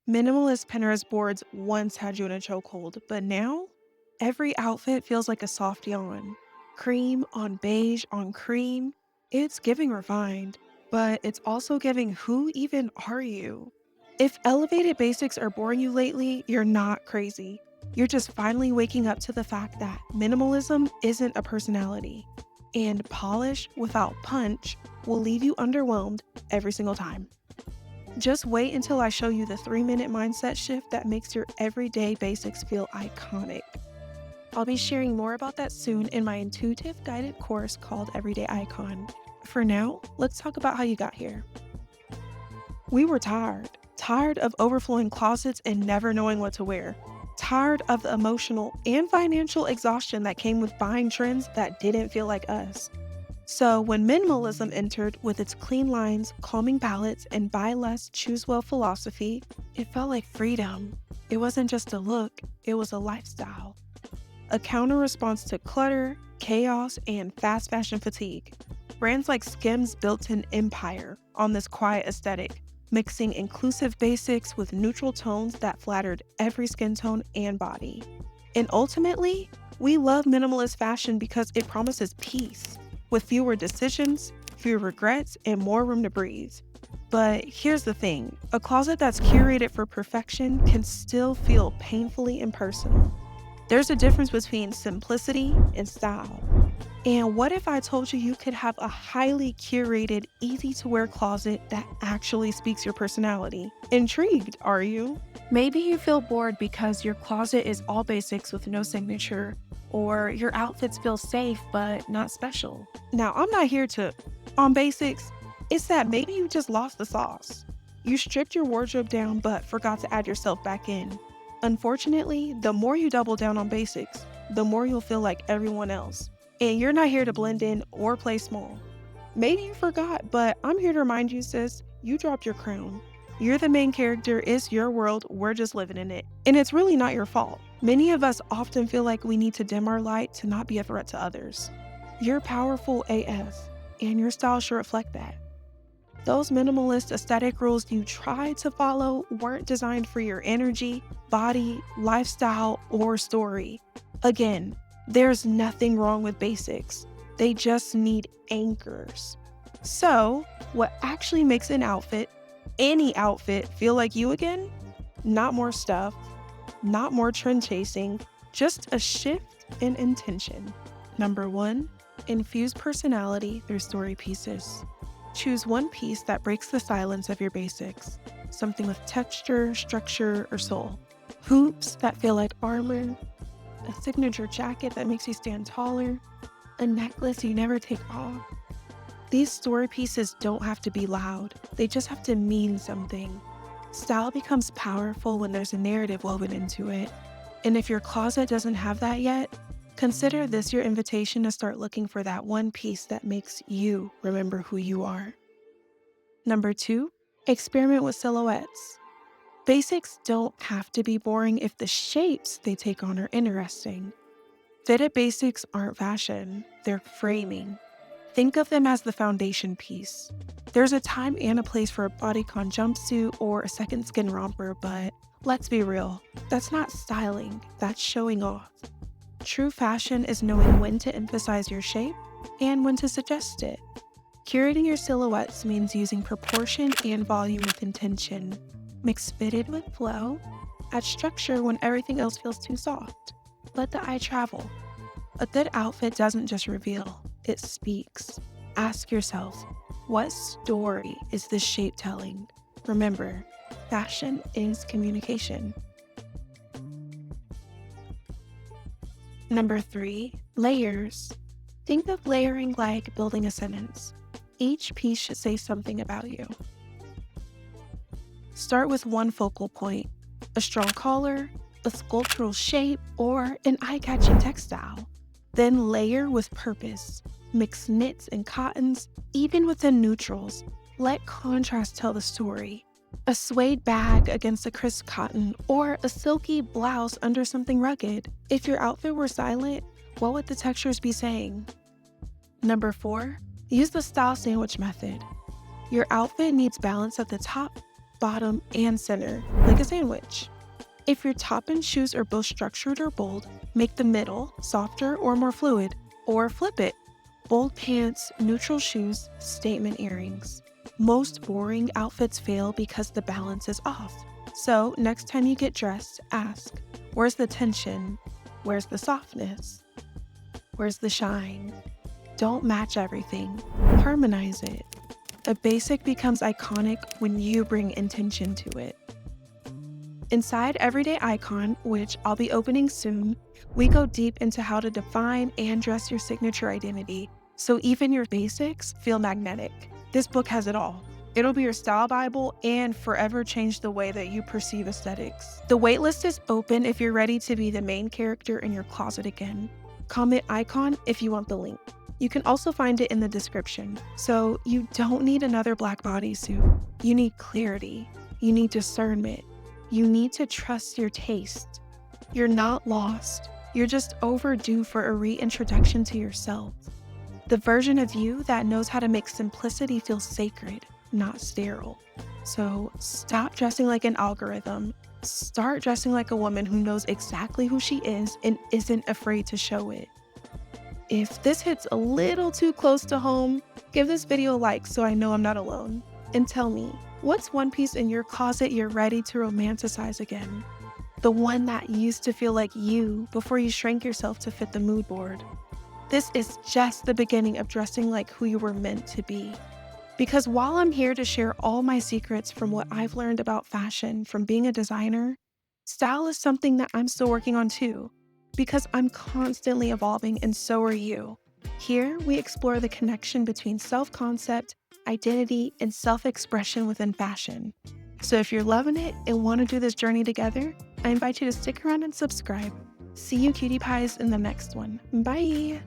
Minimalist Pinterest boards once had you in a chokehold, but now every outfit feels like a soft yawn. Cream on beige on cream. It's giving refined, but it's also giving who even are you? If elevated basics are boring you lately, you're not crazy. You're just finally waking up to the fact that minimalism isn't a personality. And polish without punch will leave you underwhelmed every single time. Just wait until I show you the 3-minute mindset shift that makes your everyday basics feel iconic. I'll be sharing more about that soon in my intuitive guided course called Everyday Icon. For now, let's talk about how you got here. We were tired of overflowing closets and never knowing what to wear. Tired of the emotional and financial exhaustion that came with buying trends that didn't feel like us. So when minimalism entered with its clean lines, calming palettes, and buy less, choose well philosophy, it felt like freedom. It wasn't just a look, it was a lifestyle. A counter response to clutter, chaos, and fast fashion fatigue. Brands like Skims built an empire on this quiet aesthetic, mixing inclusive basics with neutral tones that flattered every skin tone and body. And ultimately, we love minimalist fashion because it promises peace, with fewer decisions, fewer regrets, and more room to breathe. But here's the thing, a closet that's curated for perfection can still feel painfully impersonal. There's a difference between simplicity and style. And what if I told you could have a highly curated, easy-to-wear closet that actually speaks your personality? Intrigued, are you? Maybe you feel bored because your closet is all basics with no signature, or your outfits feel safe but not special. Now, I'm not here to on basics. It's that maybe you just lost the sauce. You stripped your wardrobe down but forgot to add yourself back in. Unfortunately, the more you double down on basics, the more you'll feel like everyone else. And you're not here to blend in or play small. Maybe you forgot, but I'm here to remind you, sis, you dropped your crown. You're the main character, it's your world, we're just living in it. And it's really not your fault. Many of us often feel like we need to dim our light to not be a threat to others. You're powerful AF, and your style should reflect that. Those minimalist aesthetic rules you tried to follow weren't designed for your energy, body, lifestyle, or story. Again, there's nothing wrong with basics. They just need anchors. So, what actually makes an outfit, any outfit, feel like you again? Not more stuff, not more trend chasing, just a shift in intention. Number 1, infuse personality through story pieces. Choose one piece that breaks the silence of your basics, something with texture, structure, or soul. Hoops that feel like armor, a signature jacket that makes you stand taller, a necklace you never take off. These story pieces don't have to be loud, they just have to mean something. Style becomes powerful when there's a narrative woven into it. And if your closet doesn't have that yet, consider this your invitation to start looking for that one piece that makes you remember who you are. Number 2, experiment with silhouettes. Basics don't have to be boring if the shapes they take on are interesting. Fitted basics aren't fashion, they're framing. Think of them as the foundation piece. There's a time and a place for a bodycon jumpsuit or a second skin romper, but let's be real, that's not styling, that's showing off. True fashion is knowing when to emphasize your shape and when to suggest it. Curating your silhouettes means using proportion and volume with intention. Mix fitted with flow. Add structure when everything else feels too soft. Let the eye travel. A good outfit doesn't just reveal, it speaks. Ask yourself, what story is this shape telling? Remember, fashion is communication. Number 3, layers. Think of layering like building a sentence. Each piece should say something about you. Start with one focal point, a strong collar, a sculptural shape, or an eye-catching textile. Then layer with purpose. Mix knits and cottons, even within neutrals. Let contrast tell the story. A suede bag against a crisp cotton, or a silky blouse under something rugged. If your outfit were silent, what would the textures be saying? Number 4, use the style sandwich method. Your outfit needs balance at the top, bottom, and center, like like a sandwich. If your top and shoes are both structured or bold, make the middle softer or more fluid, or flip it. Bold pants, neutral shoes, statement earrings. Most boring outfits fail because the balance is off. So next time you get dressed, ask, where's the tension? Where's the softness? Where's the shine? Don't match everything. Harmonize it. A basic becomes iconic when you bring intention to it. Inside Everyday Icon, which I'll be opening soon, we go deep into how to define and dress your signature identity, so even your basics feel magnetic. This book has it all. It'll be your style Bible and forever change the way that you perceive aesthetics. The waitlist is open if you're ready to be the main character in your closet again. Comment Icon if you want the link. You can also find it in the description. So you don't need another black bodysuit. You need clarity. You need discernment. You need to trust your taste. You're not lost. You're just overdue for a reintroduction to yourself. The version of you that knows how to make simplicity feel sacred, not sterile. So stop dressing like an algorithm. Start dressing like a woman who knows exactly who she is and isn't afraid to show it. If this hits a little too close to home, give this video a like so I know I'm not alone. And tell me, what's one piece in your closet you're ready to romanticize again? The one that used to feel like you before you shrank yourself to fit the mood board. This is just the beginning of dressing like who you were meant to be. Because while I'm here to share all my secrets from what I've learned about fashion from being a designer, style is something that I'm still working on too. Because I'm constantly evolving and so are you. Here, we explore the connection between self-concept, identity, and self-expression within fashion. So if you're loving it and want to do this journey together, I invite you to stick around and subscribe. See you cutie pies in the next one. Bye!